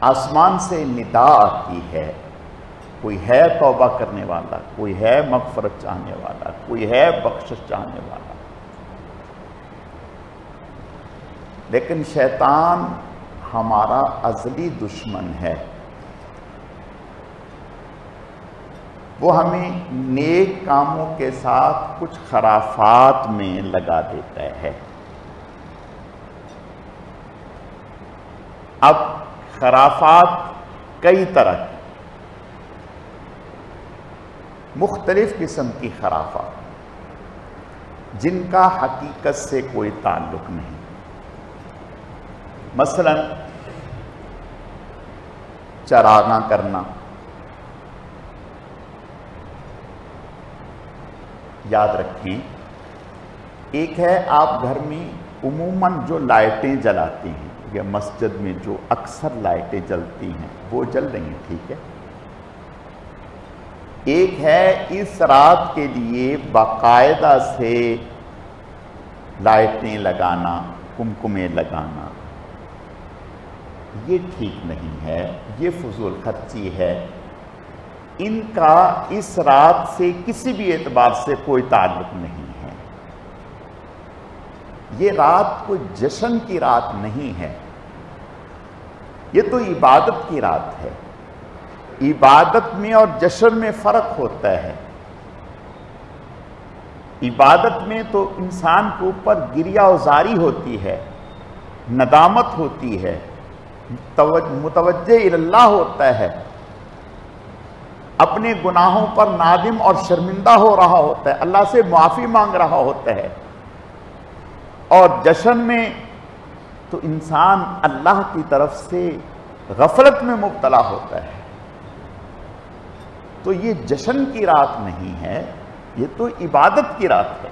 آسمان سے ندا آتی ہے، کوئی ہے توبہ کرنے والا، کوئی ہے مغفرت چاہنے والا، کوئی ہے بخشش چاہنے والا۔ لیکن شیطان ہمارا ازلی دشمن ہے، وہ ہمیں نیک کاموں کے ساتھ کچھ خرافات میں لگا دیتا ہے۔ اب خرافات کئی طرح کی، مختلف قسم کی خرافات جن کا حقیقت سے کوئی تعلق نہیں۔ مثلا چراغاں کرنا، یاد رکھیں، ایک ہے آپ گھر میں عموماً جو لائٹیں جلاتے ہیں یا مسجد میں جو اکثر لائٹیں جلتی ہیں وہ جل رہی ہیں، ٹھیک ہے۔ ایک ہے اس رات کے لیے باقاعدہ سے لائٹیں لگانا، کمکمے لگانا، یہ ٹھیک نہیں ہے، یہ فضول خرچی ہے۔ ان کا اس رات سے کسی بھی اعتبار سے کوئی تعلق نہیں ہے۔ یہ رات کوئی جشن کی رات نہیں ہے، یہ تو عبادت کی رات ہے۔ عبادت میں اور جشن میں فرق ہوتا ہے۔ عبادت میں تو انسان کے اوپر گریہ وزاری ہوتی ہے، ندامت ہوتی ہے، متوجہ اللہ ہوتا ہے، اپنے گناہوں پر نادم اور شرمندہ ہو رہا ہوتا ہے، اللہ سے معافی مانگ رہا ہوتا ہے۔ اور جشن میں تو انسان اللہ کی طرف سے غفلت میں مبتلا ہوتا ہے۔ تو یہ جشن کی رات نہیں ہے، یہ تو عبادت کی رات ہے۔